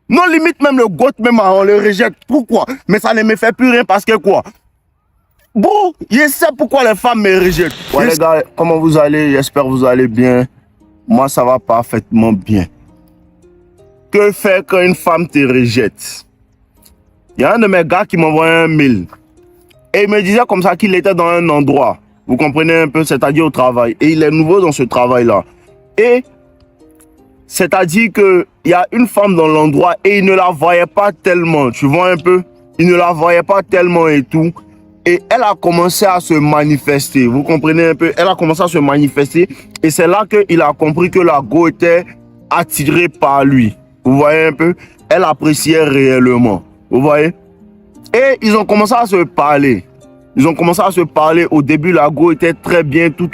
Non, limite même le goat, même on le rejette. Pourquoi? Mais ça ne me fait plus rien parce que quoi? Bon, je sais pourquoi les femmes me rejettent. Ouais les gars, comment vous allez? J'espère que vous allez bien. Moi, ça va parfaitement bien. Que faire quand une femme te rejette? Il y a un de mes gars qui m'envoie un mail. Et il me disait comme ça qu'il était dans un endroit. Vous comprenez un peu, c'est-à-dire au travail. Et il est nouveau dans ce travail-là. Et c'est-à-dire qu'il y a une femme dans l'endroit et il ne la voyait pas tellement. Tu vois un peu? Il ne la voyait pas tellement et tout. Et elle a commencé à se manifester. Vous comprenez un peu? Elle a commencé à se manifester. Et c'est là qu'il a compris que la go était attirée par lui. Vous voyez un peu? Elle appréciait réellement. Vous voyez? Et ils ont commencé à se parler. Ils ont commencé à se parler. Au début, la go était très bien, tout.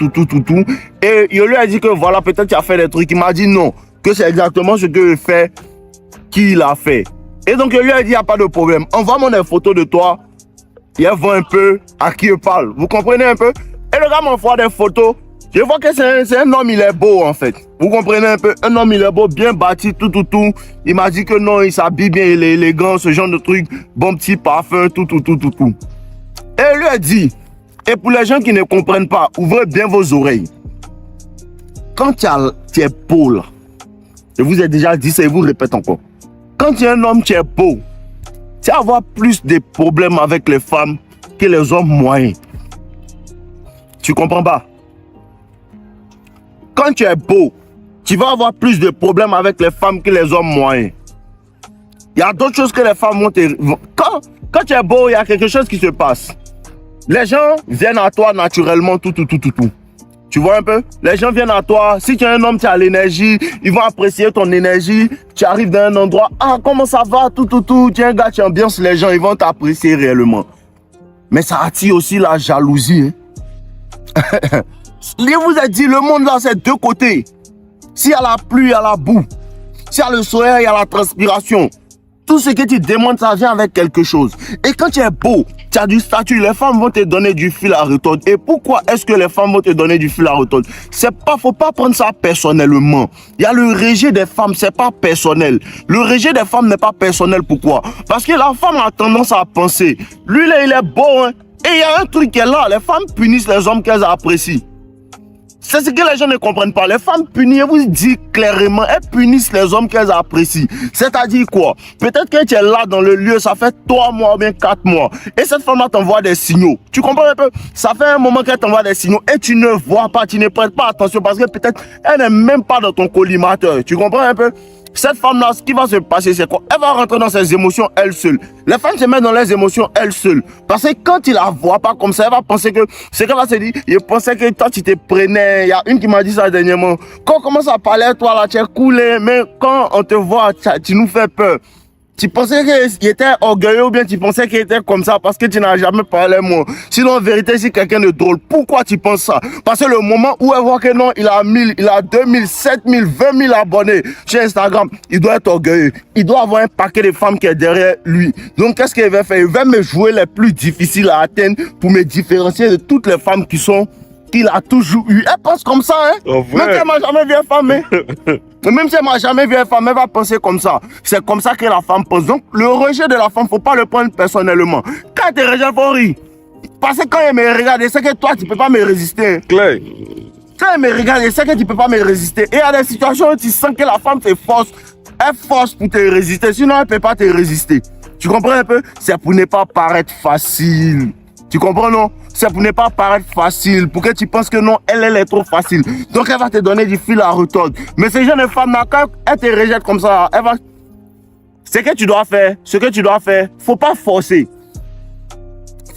Et il lui a dit que voilà, peut-être tu as fait des trucs. Il m'a dit non, que c'est exactement ce que fait qu'il a fait. Et donc, il lui a dit, il n'y a pas de problème. Envoie-moi des photos de toi. Il voit un peu à qui il parle. Vous comprenez un peu? Et le gars m'envoie des photos. Je vois que c'est un homme, il est beau en fait. Vous comprenez un peu? Un homme, il est beau, bien bâti, tout. Il m'a dit que non, il s'habille bien, il est élégant, ce genre de truc. Bon petit parfum, tout. Et il lui a dit, et pour les gens qui ne comprennent pas, ouvrez bien vos oreilles. Quand tu es beau là, je vous ai déjà dit ça et vous répète encore. Quand tu es un homme, tu es beau. Tu vas avoir plus de problèmes avec les femmes que les hommes moyens. Tu comprends pas? Quand tu es beau, tu vas avoir plus de problèmes avec les femmes que les hommes moyens. Il y a d'autres choses que les femmes vont te... Quand tu es beau, il y a quelque chose qui se passe. Les gens viennent à toi naturellement, tout. Tu vois un peu? Les gens viennent à toi. Si tu es un homme, tu as l'énergie. Ils vont apprécier ton énergie. Tu arrives dans un endroit. Ah, comment ça va? Tout. Tu es un gars, tu ambiances les gens. Ils vont t'apprécier réellement. Mais ça attire aussi la jalousie. Hein? Je vous ai dit, le monde là, c'est deux côtés. S'il y a la pluie, il y a la boue. S'il y a le soleil, il y a la transpiration. Tout ce que tu demandes, ça vient avec quelque chose. Et quand tu es beau, tu as du statut, les femmes vont te donner du fil à retordre. Et pourquoi est-ce que les femmes vont te donner du fil à retordre? Faut pas prendre ça personnellement. Il y a le rejet des femmes, c'est pas personnel. Le rejet des femmes n'est pas personnel. Pourquoi? Parce que la femme a tendance à penser, lui là, il est beau, hein. Et il y a un truc qui est là, les femmes punissent les hommes qu'elles apprécient. C'est ce que les gens ne comprennent pas. Les femmes punissent, je vous dis clairement, elles punissent les hommes qu'elles apprécient. C'est-à-dire quoi? Peut-être que tu es là dans le lieu, ça fait 3 mois ou bien 4 mois. Et cette femme-là t'envoie des signaux. Tu comprends un peu? Ça fait un moment qu'elle t'envoie des signaux et tu ne vois pas, tu ne prêtes pas attention parce que peut-être elle n'est même pas dans ton collimateur. Tu comprends un peu? Cette femme-là, ce qui va se passer, c'est quoi? Elle va rentrer dans ses émotions elle seule. Les femmes se mettent dans leurs émotions elle seule. Parce que quand tu la vois pas comme ça, elle va penser que... Ce qu'elle va se dire, je pensais que toi, tu te prenais. Il y a une qui m'a dit ça dernièrement. Quand on commence à parler, toi, là, tu es coulé. Mais quand on te voit, tu nous fais peur. Tu pensais qu'il était orgueilleux ou bien tu pensais qu'il était comme ça parce que tu n'as jamais parlé moi. Sinon, en vérité, c'est quelqu'un de drôle. Pourquoi tu penses ça? Parce que le moment où elle voit que non, il a 1000, il a 2000, 7000, 20 000 abonnés sur Instagram, il doit être orgueilleux. Il doit avoir un paquet de femmes qui est derrière lui. Donc, qu'est-ce qu'il va faire? Il va me jouer les plus difficiles à atteindre pour me différencier de toutes les femmes qu'il a toujours eu. Elle pense comme ça, hein? Oh, même si elle m'a jamais vu une femme, hein? Même si elle m'a jamais vu une femme, elle va penser comme ça. C'est comme ça que la femme pense. Donc, le rejet de la femme, faut pas le prendre personnellement. Quand elle te rejette, faut rire. Parce que quand elle me regarde, elle sait que toi, tu peux pas me résister. Claire. Quand elle me regarde, elle sait que tu peux pas me résister. Et il y a des situations où tu sens que la femme te force. Elle force pour te résister. Sinon, elle peut pas te résister. Tu comprends un peu? C'est pour ne pas paraître facile. Tu comprends, non? C'est pour ne pas paraître facile, pour que tu penses que non, elle est trop facile. Donc, elle va te donner du fil à retordre. Mais ces jeunes femmes-là, quand elles te rejettent comme ça, elle va... Ce que tu dois faire, faut pas forcer.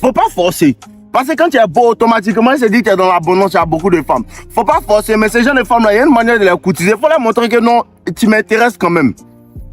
Faut pas forcer. Parce que quand tu es beau, automatiquement, elle se dit que tu es dans l'abondance, il y a beaucoup de femmes. Faut pas forcer, mais ces jeunes femmes-là, il y a une manière de les courtiser. Faut leur montrer que non, tu m'intéresses quand même.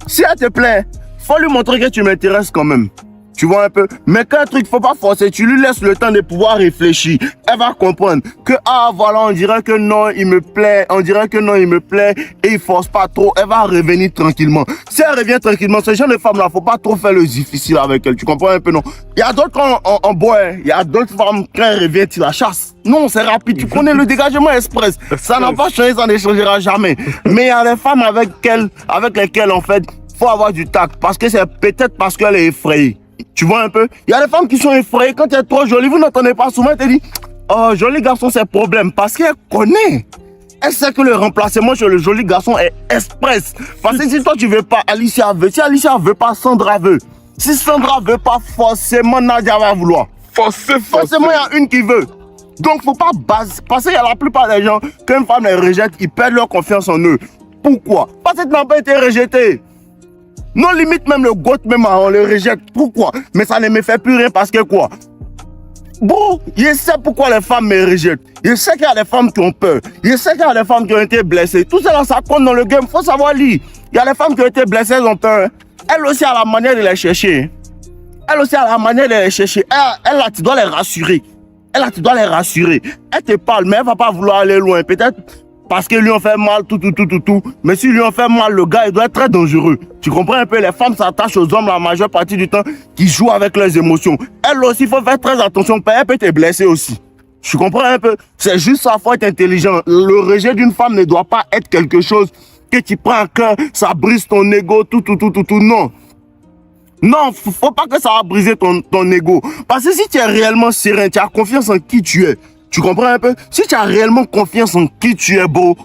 Si elle te plaît, faut lui montrer que tu m'intéresses quand même. Tu vois un peu? Mais quand un truc, faut pas forcer, tu lui laisses le temps de pouvoir réfléchir. Elle va comprendre que, ah, voilà, on dirait que non, il me plaît, et il force pas trop. Elle va revenir tranquillement. Si elle revient tranquillement, ce genre de femme-là, faut pas trop faire le difficile avec elle. Tu comprends un peu, non? Il y a d'autres en bois, il y a d'autres femmes, quand elle revient, tu la chasses. Non, c'est rapide. Tu connais le dégagement express. Ça n'a pas changé, ça ne changera jamais. Mais il y a des femmes avec lesquelles, en fait, faut avoir du tact parce que c'est peut-être parce qu'elle est effrayée. Tu vois un peu? Il y a des femmes qui sont effrayées quand tu es trop jolie. Vous n'entendez pas souvent, elle te dit, oh, joli garçon, c'est problème parce qu'elle connaît. Elle sait que le remplacement chez le joli garçon est express. Parce que si toi tu veux pas, Alicia veut. Si Alicia veut pas, Sandra veut. Si Sandra veut pas, forcément Nadia va vouloir. Forcément, il y a une qui veut. Donc, faut pas baser. Parce qu'il y a la plupart des gens, quand une femme les rejette, ils perdent leur confiance en eux. Pourquoi? Parce que tu n'as pas été rejeté. Non, limite même le goat, même on le rejette. Pourquoi? Mais ça ne me fait plus rien parce que quoi? Bon, je sais pourquoi les femmes me rejettent. Je sais qu'il y a des femmes qui ont peur. Je sais qu'il y a des femmes qui ont été blessées. Tout ça, ça compte dans le game. Il faut savoir lire. Il y a des femmes qui ont été blessées, elles ont peur. Elle aussi a la manière de les chercher. Elle aussi a la manière de les chercher. Elle là, tu dois les rassurer. Elle là, tu dois les rassurer. Elle te parle, mais elle ne va pas vouloir aller loin. Peut-être parce qu'ils lui ont fait mal, tout. Mais s'ils lui ont fait mal, le gars, il doit être très dangereux. Tu comprends un peu? Les femmes s'attachent aux hommes la majeure partie du temps qui jouent avec leurs émotions. Elle aussi, il faut faire très attention. Elle peut te blesser aussi. Tu comprends un peu? C'est juste ça, il faut être intelligent. Le rejet d'une femme ne doit pas être quelque chose que tu prends à cœur, ça brise ton ego, tout. Non. Non, faut pas que ça va briser ton ego. Parce que si tu es réellement serein, tu as confiance en qui tu es. Tu comprends un peu? Si tu as réellement confiance en qui tu es beau,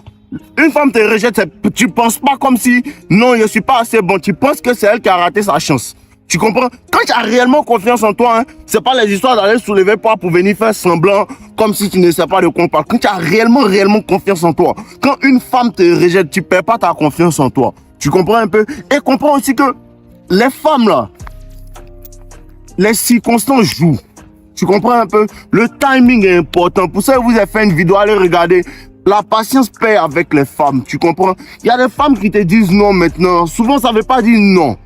une femme te rejette, tu penses pas comme si, non, je suis pas assez bon. Tu penses que c'est elle qui a raté sa chance. Tu comprends? Quand tu as réellement confiance en toi, hein, c'est pas les histoires d'aller soulever poids pour venir faire semblant comme si tu ne sais pas de quoi on parle. Quand tu as réellement confiance en toi, quand une femme te rejette, tu perds pas ta confiance en toi. Tu comprends un peu? Et comprends aussi que les femmes là, les circonstances jouent. Tu comprends un peu? Le timing est important. Pour ça, je vous ai fait une vidéo, allez regarder. La patience paie avec les femmes. Tu comprends? Il y a des femmes qui te disent non maintenant. Souvent, ça ne veut pas dire non.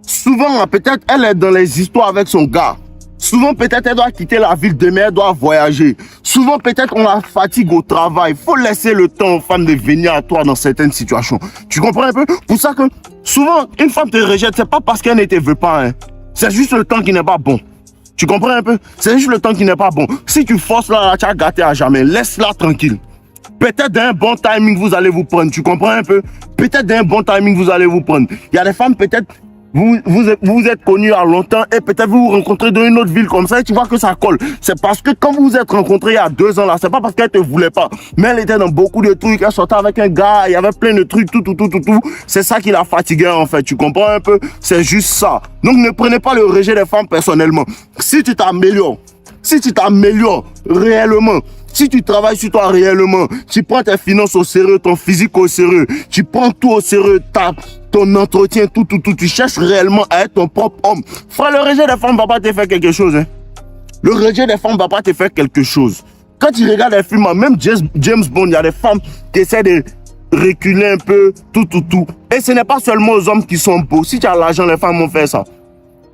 Souvent, peut-être, elle est dans les histoires avec son gars. Souvent, peut-être, elle doit quitter la ville demain, elle doit voyager. Souvent, peut-être, on la fatigue au travail. Il faut laisser le temps aux femmes de venir à toi dans certaines situations. Tu comprends un peu? Pour ça que, souvent, une femme te rejette, c'est pas parce qu'elle ne te veut pas. Hein. C'est juste le temps qui n'est pas bon. Tu comprends un peu? C'est juste le temps qui n'est pas bon. Si tu forces là, tu as gâté à jamais. Laisse-la tranquille. Peut-être d'un bon timing, vous allez vous prendre. Tu comprends un peu? Peut-être d'un bon timing, vous allez vous prendre. Il y a des femmes, peut-être, vous êtes connus à longtemps et peut-être vous vous rencontrez dans une autre ville comme ça et tu vois que ça colle. C'est parce que quand vous vous êtes rencontrés il y a 2 ans là, c'est pas parce qu'elle te voulait pas. Mais elle était dans beaucoup de trucs, elle sortait avec un gars, il y avait plein de trucs, tout. C'est ça qui la fatiguait en fait. Tu comprends un peu? C'est juste ça. Donc ne prenez pas le rejet des femmes personnellement. Si tu t'améliores réellement, si tu travailles sur toi réellement, tu prends tes finances au sérieux, ton physique au sérieux, tu prends tout au sérieux, ton entretien, tout, tu cherches réellement à être ton propre homme. Frère, le rejet des femmes ne va pas te faire quelque chose. Hein. Le rejet des femmes ne va pas te faire quelque chose. Quand tu regardes les films, même James Bond, il y a des femmes qui essaient de reculer un peu, tout. Et ce n'est pas seulement aux hommes qui sont beaux. Si tu as l'argent, les femmes vont faire ça.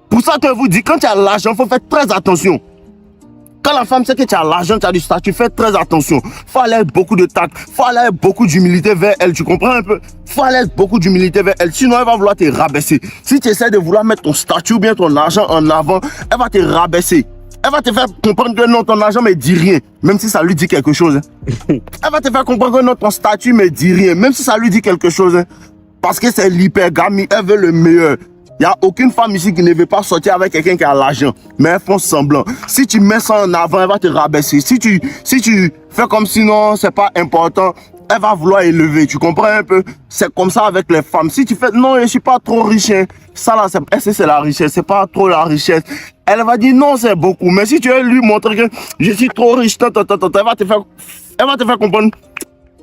Pour ça que je vous dis, quand tu as l'argent, il faut faire très attention. Quand la femme sait que tu as l'argent, tu as du statut, fais très attention. Il faut aller avec beaucoup de tact, il faut aller avec beaucoup d'humilité vers elle, tu comprends un peu? Il faut aller avec beaucoup d'humilité vers elle, sinon elle va vouloir te rabaisser. Si tu essaies de vouloir mettre ton statut ou bien ton argent en avant, elle va te rabaisser. Elle va te faire comprendre que non, ton argent me dit rien, même si ça lui dit quelque chose. Hein. Elle va te faire comprendre que non, ton statut me dit rien, même si ça lui dit quelque chose. Hein. Parce que c'est l'hypergamie, elle veut le meilleur. Il n'y a aucune femme ici qui ne veut pas sortir avec quelqu'un qui a l'argent. Mais elles font semblant. Si tu mets ça en avant, elle va te rabaisser. Si tu fais comme si non, c'est pas important, elle va vouloir élever. Tu comprends un peu? C'est comme ça avec les femmes. Si tu fais non, je ne suis pas trop riche. Hein. Ça là, c'est la richesse. C'est pas trop la richesse. Elle va dire non, c'est beaucoup. Mais si tu veux lui montrer que je suis trop riche, elle va te faire comprendre.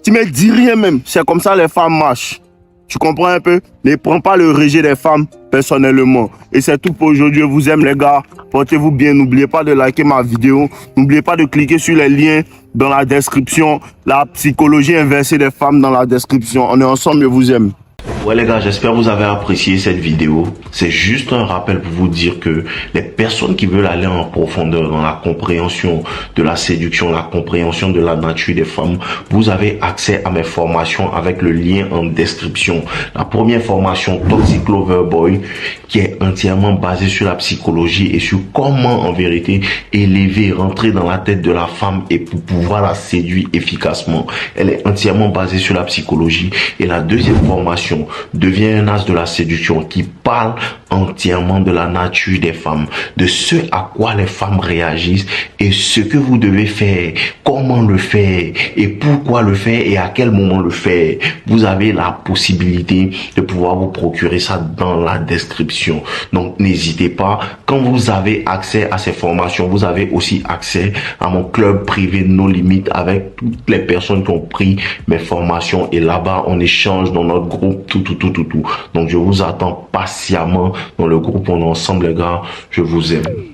Tu me dis rien même. C'est comme ça les femmes marchent. Tu comprends un peu? Ne prends pas le rejet des femmes personnellement. Et c'est tout pour aujourd'hui. Je vous aime les gars. Portez-vous bien. N'oubliez pas de liker ma vidéo. N'oubliez pas de cliquer sur les liens dans la description. La psychologie inversée des femmes dans la description. On est ensemble. Je vous aime. Ouais les gars, j'espère que vous avez apprécié cette vidéo. C'est juste un rappel pour vous dire que les personnes qui veulent aller en profondeur dans la compréhension de la séduction, la compréhension de la nature des femmes, vous avez accès à mes formations avec le lien en description. La première formation, Toxic Lover Boy, qui est entièrement basée sur la psychologie et sur comment en vérité élever, rentrer dans la tête de la femme et pour pouvoir la séduire efficacement. Elle est entièrement basée sur la psychologie. Et la deuxième formation devient un as de la séduction qui parle entièrement de la nature des femmes, de ce à quoi les femmes réagissent et ce que vous devez faire, comment le faire et pourquoi le faire et à quel moment le faire. Vous avez la possibilité de pouvoir vous procurer ça dans la description. Donc n'hésitez pas, quand vous avez accès à ces formations, vous avez aussi accès à mon club privé No Limites avec toutes les personnes qui ont pris mes formations et là-bas on échange dans notre groupe tout. Donc je vous attends patiemment dans le groupe, on est ensemble les gars, je vous aime.